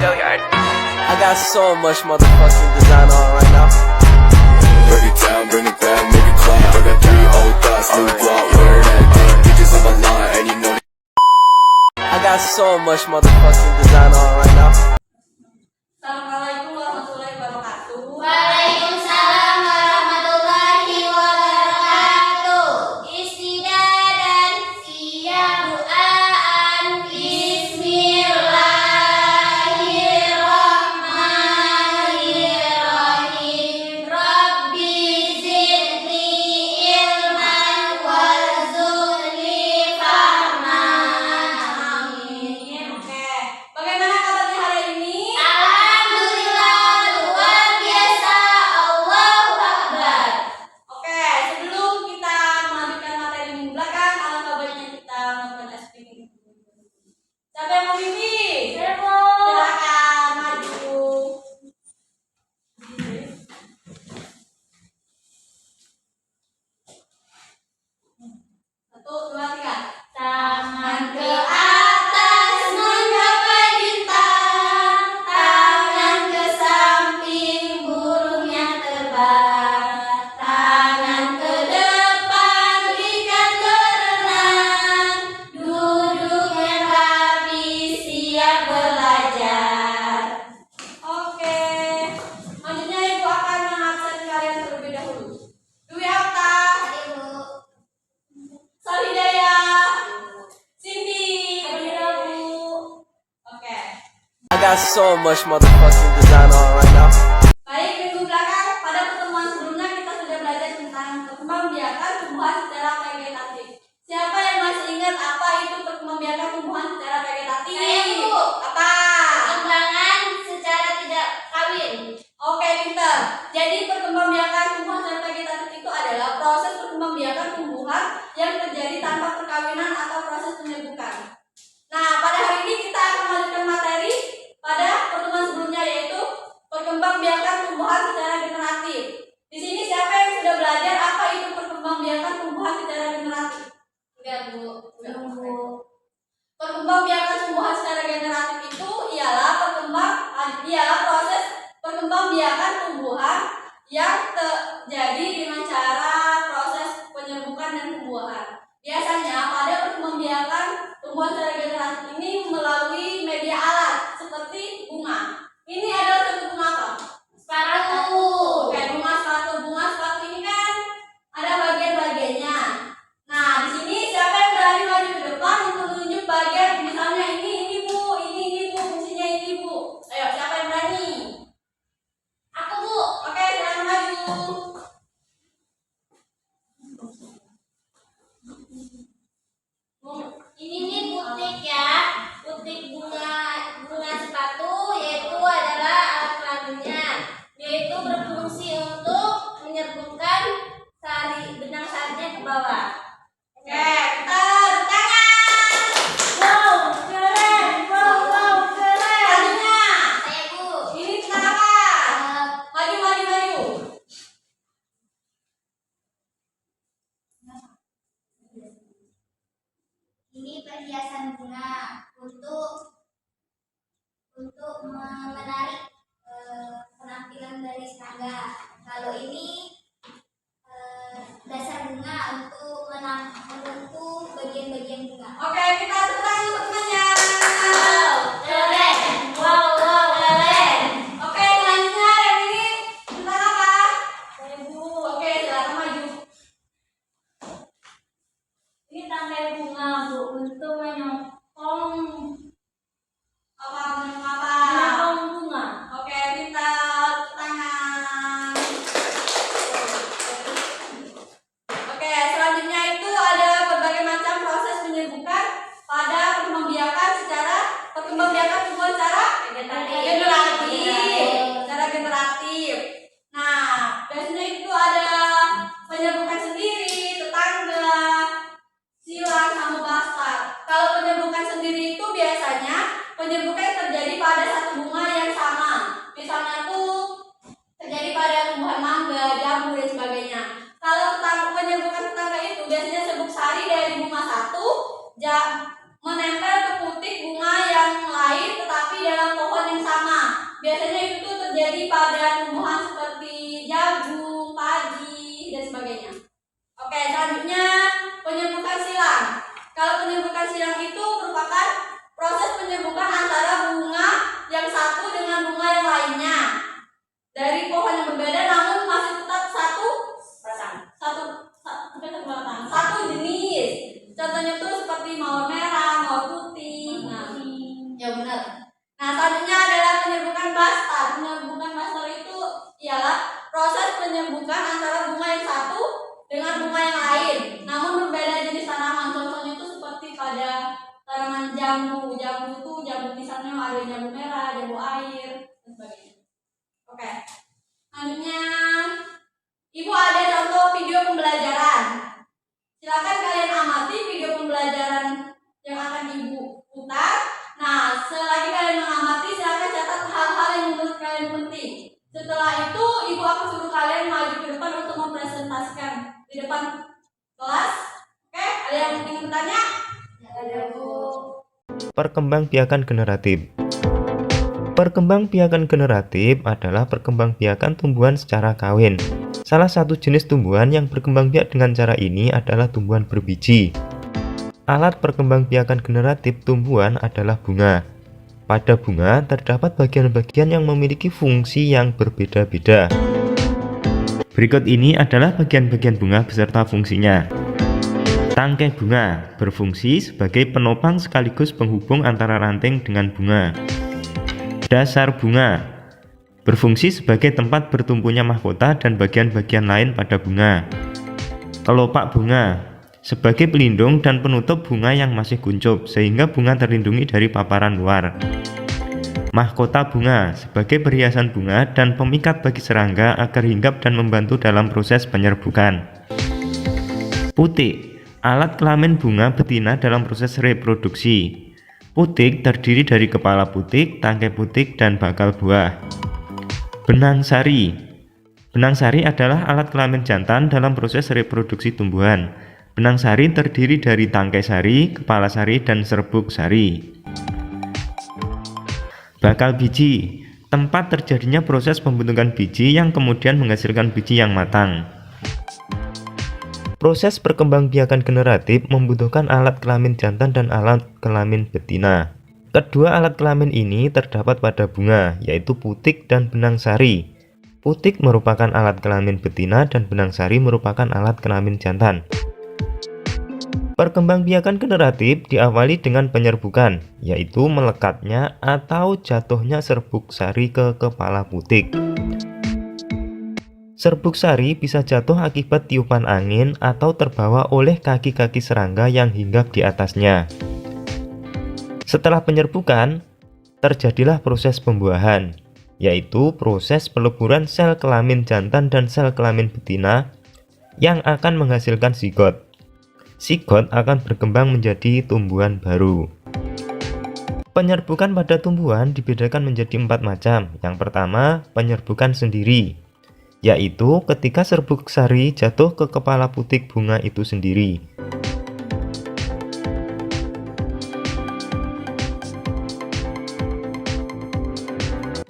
I got so much motherfucking design on right now. Break it down, bring it back, make it clap. I got 3 old thoughts, new block, where that thing. Bitches on my line, and you know I got so much motherfucking design on right now. Assalamualaikum warahmatullahi wabarakatuh. Waalaikumsalam warahmatullahi wabarakatuh. Istidadan siap doaan. Bismillahirrahmanirrahim. Rabbi zidni ilman warzuqni fahman. Amin. Oke. Bagaimana kabarnya hari ini? Alhamdulillah luar biasa. Allahu Akbar. Oke, sebelum kita melanjutkan materi minggu belakang, alangkah baiknya kita melakukan speaking. Siapa yang mau bimbing? Silakan maju. Satu, dua, tiga. Tangan ke atas menggapai bintang, tangan ke samping burungnya terbang, tangan ke depan berikan berenang, duduknya rapi siap belajar. Oke. Selanjutnya Ibu akan mengabsen kalian terlebih dahulu. Dwi Okta, Solidaya, Cindy, Bu. Oke. I got so much motherfucking design on right now. Baik, minggu belakang pada pertemuan sebelumnya kita sudah belajar tentang perkembangbiakan tumbuhan secara vegetatif. Siapa yang masih ingat apa itu perkembangbiakan tumbuhan secara vegetatif? Saya, Bu. Apa? Perkembangan secara tidak kawin. Oke, pinter. Jadi perkembangbiakan tumbuhan secara vegetatif itu adalah proses perkembangbiakan tumbuhan yang terjadi tanpa perkawinan atau proses penyerbukan. Nah, pada hari ini kita akan melanjutkan materi pada pertemuan sebelumnya, yaitu perkembangbiakan tumbuhan secara generatif. Di sini siapa yang sudah belajar apa itu perkembangbiakan tumbuhan secara generatif? Enggak, Bu. Perkembangbiakan tumbuhan secara generatif itu ialah proses perkembangbiakan tumbuhan yang terjadi dengan cara proses penyerbukan dan pembuahan. Biasanya pada perkembangbiakan tumbuhan secara generatif ini melalui media alat seperti bunga. Ini adalah satu bunga apa? Sepatu. Oke, bunga sepatu ini kan ada bagian-bagiannya. Nah, di sini siapa yang berani maju ke depan untuk menunjuk bagian, misalnya ini Bu, ini Bu, fungsinya ini Bu. Ayo, siapa yang berani? Aku, Bu. Oke, silakan maju. Ini nih butik ya, butik bunga sepatu, yaitu adalah alat kelaminnya, yaitu berfungsi untuk menyerbukan benang sarinya ke bawah. Oke, kita tangan. Wow, keren. Wow, keren. Selanjutnya, Saya, Bu. ini tentang apa? Maju. Ini perhiasan bunga untuk menarik penampilan dari serangga. Kalau ini dasar bunga untuk membentuk bagian-bagian bunga. Oke, kita tepuk tangan untuk temannya. Keren. Wow, keren. Oke, selanjutnya yang ini tentang apa? Bu. Oke, silakan maju. Ini tangkai bunga, Bu, untuk menyokong bunga. Oke, pintar, tepuk tangan. Oke, selanjutnya itu ada berbagai macam proses penyerbukan pada perkembangbiakan tumbuhan secara generatif. Nah, biasanya itu ada penyerbukan sendiri, tetangga, silang, sama bastar. Kalau penyerbukan sendiri itu biasanya penyerbukan terjadi pada satu bunga yang sama. Misalnya tuh terjadi pada tumbuhan mangga, jambu dan sebagainya. Kalau penyerbukan tetangga itu biasanya serbuk sari dari bunga satu menempel ke putik bunga yang lain tetapi dalam pohon yang sama. biasanya itu tuh terjadi pada tumbuhan seperti jagung, padi, dan sebagainya. Oke, selanjutnya penyerbukan silang. Kalau penyerbukan silang itu merupakan proses penyerbukan antara bunga yang satu dengan bunga yang lainnya dari pohon yang berbeda namun masih tetap satu jenis. Contohnya tuh seperti mawar merah, mawar putih. Nah, ya benar. Nah, selanjutnya adalah penyerbukan bastar. Penyerbukan bastar itu ialah proses penyerbukan antara bunga yang satu dengan bunga yang lain, namun berbeda jenis tanaman. Contohnya itu seperti pada tanaman jambu. Jambu itu jambu misalnya ada jambu merah, jambu air, dan sebagainya. Oke. Selanjutnya, Ibu ada contoh video pembelajaran. Silakan kalian amati video pembelajaran yang akan Ibu putar. Nah, selagi kalian mengamati, silakan catat hal-hal yang menurut kalian penting. Setelah itu, Ibu akan suruh kalian maju ke depan untuk mempresentasikan di depan kelas. Oke, ada yang ingin bertanya? Ada, Bu. Perkembangbiakan generatif. Perkembangbiakan generatif adalah perkembangbiakan tumbuhan secara kawin. Salah satu jenis tumbuhan yang berkembang biak dengan cara ini adalah tumbuhan berbiji. Alat perkembangbiakan generatif tumbuhan adalah bunga. Pada bunga terdapat bagian-bagian yang memiliki fungsi yang berbeda-beda. Berikut ini adalah bagian-bagian bunga beserta fungsinya. Tangkai bunga berfungsi sebagai penopang sekaligus penghubung antara ranting dengan bunga. Dasar bunga berfungsi sebagai tempat bertumpunya mahkota dan bagian-bagian lain pada bunga. Kelopak bunga sebagai pelindung dan penutup bunga yang masih kuncup sehingga bunga terlindungi dari paparan luar. Mahkota bunga sebagai perhiasan bunga dan pemikat bagi serangga agar hinggap dan membantu dalam proses penyerbukan. Putik, alat kelamin bunga betina dalam proses reproduksi. Putik terdiri dari kepala putik, tangkai putik, dan bakal buah. Benang sari. Benang sari adalah alat kelamin jantan dalam proses reproduksi tumbuhan. Benang sari terdiri dari tangkai sari, kepala sari, dan serbuk sari. Bakal biji, tempat terjadinya proses pembentukan biji yang kemudian menghasilkan biji yang matang. Proses perkembangbiakan generatif membutuhkan alat kelamin jantan dan alat kelamin betina. Kedua alat kelamin ini terdapat pada bunga, yaitu putik dan benang sari. Putik merupakan alat kelamin betina dan benang sari merupakan alat kelamin jantan. Perkembangbiakan generatif diawali dengan penyerbukan, yaitu melekatnya atau jatuhnya serbuk sari ke kepala putik. Serbuk sari bisa jatuh akibat tiupan angin atau terbawa oleh kaki-kaki serangga yang hinggap di atasnya. Setelah penyerbukan, terjadilah proses pembuahan, yaitu proses peleburan sel kelamin jantan dan sel kelamin betina yang akan menghasilkan zigot. Zigot akan berkembang menjadi tumbuhan baru. Penyerbukan pada tumbuhan dibedakan menjadi 4 macam. Yang pertama, penyerbukan sendiri, yaitu ketika serbuk sari jatuh ke kepala putik bunga itu sendiri.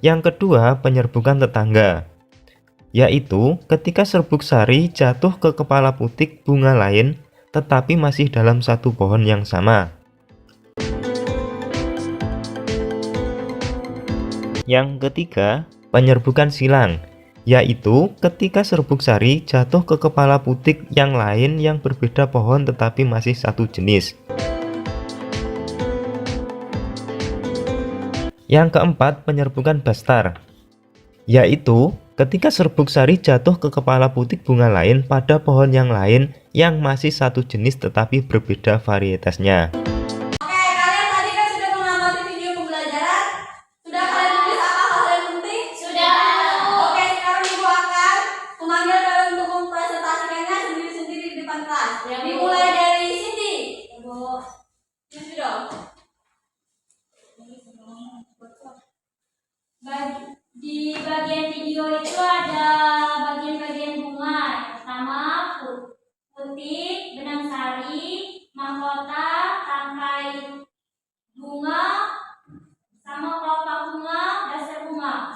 Yang kedua, penyerbukan tetangga, yaitu ketika serbuk sari jatuh ke kepala putik bunga lain tetapi masih dalam satu pohon yang sama. Yang ketiga, penyerbukan silang, yaitu ketika serbuk sari jatuh ke kepala putik yang lain yang berbeda pohon tetapi masih satu jenis. Yang keempat, penyerbukan bastar, yaitu ketika serbuk sari jatuh ke kepala putik bunga lain pada pohon yang lain yang masih satu jenis tetapi berbeda varietasnya. Oke, kalian tadi kan sudah mengamati video pembelajaran. Sudah kalian tulis apa hal yang penting? Sudah. Oke, sekarang Ibu akan memanggil kalian untuk mempresentasikannya sendiri-sendiri di depan kelas. Ya, Bu. Dimulai dari Cindy. Ibu. Cindy dong. Di bagian video itu ada bagian-bagian bunga. Pertama, putik, benang sari, mahkota, tangkai bunga, sama kelopak bunga, dasar bunga.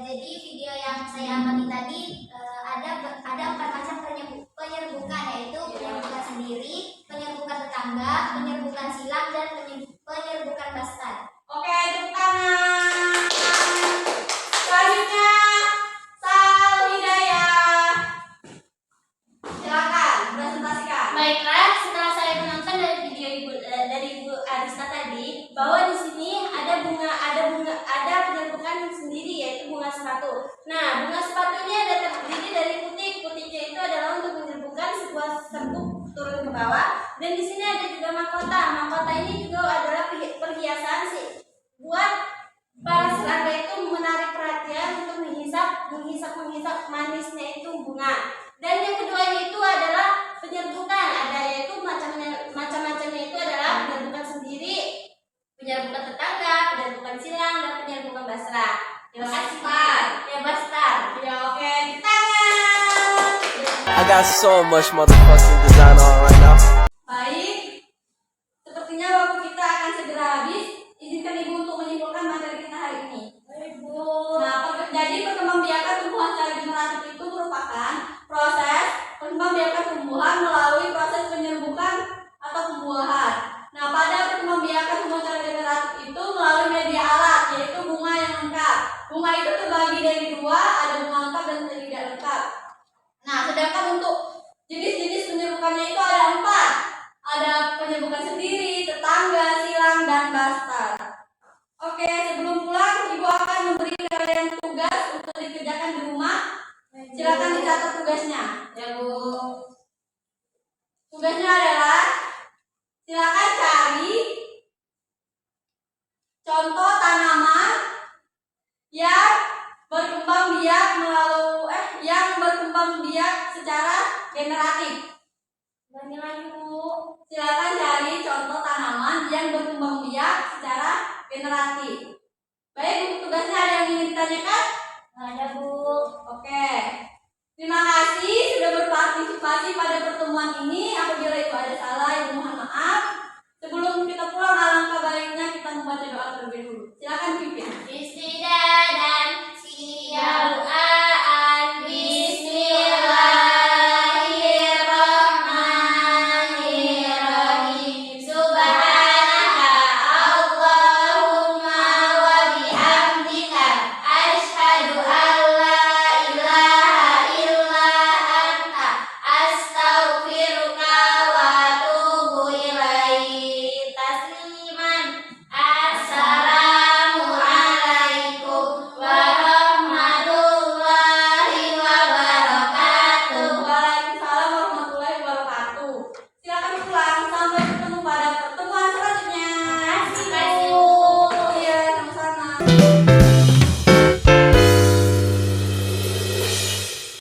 Jadi video yang saya amati tadi ada 4 macam penyerbukan, yaitu penyerbukan sendiri, penyerbukan tetangga, penyerbukan silang, dan penyerbukan bastard. Oke, tepuk tangan. Selanjutnya, Sal Hidayah. Silakan presentasikan. Baiklah, setelah saya menonton dari video dari Ibu Arista tadi, bahwa di sini ada penyerbukan sendiri, yaitu bunga sepatu. Nah, bunga sepatu ini ada terdiri dari putik. Putiknya itu adalah untuk menyerbukan sebuah serbuk turun ke bawah. Dan di sini ada juga mahkota. Mahkota ini juga adalah perhiasan sih, buat para serangga itu menarik perhatian untuk menghisap manisnya itu bunga. Dan yang keduanya itu adalah penyerbukan. Ada yaitu macam-macamnya itu adalah penyerbukan sendiri, penyerbukan tetangga, penyerbukan silang, dan penyerbukan basrah. Terima kasih Pak. Ya bastard. Ya, oke, tangan. I got so much motherfucking design on right now. Baik, sepertinya waktu kita akan segera habis. Izinkan Ibu untuk menyimpulkan materi kita hari ini. Nah, jadi perkembangbiakan tumbuhan secara generatif itu merupakan proses perkembangbiakan tumbuhan melalui proses penyerbukan atau pembuahan. Nah, pada perkembangbiakan tumbuhan secara generatif itu melalui media alat, yaitu bunga yang lengkap. Bunga itu terbagi dari 2, ada bunga lengkap dan tidak lengkap. Nah, sedangkan untuk jenis-jenis penyerbukannya itu ada 4. Ada penyerbukan sendiri, tetangga, silang, dan bastard. Oke, sebelum pulang, Ibu akan memberi kalian tugas untuk dikerjakan di rumah. Silakan dicatat tugasnya. Ya, Bu. Tugasnya adalah silakan cari contoh tanaman yang berkembang biak secara generatif. Lagi, Bu. Silakan cari contoh tanaman yang berkembang biak secara generatif. Baik, untuk tugasnya ada yang ingin ditanyakan?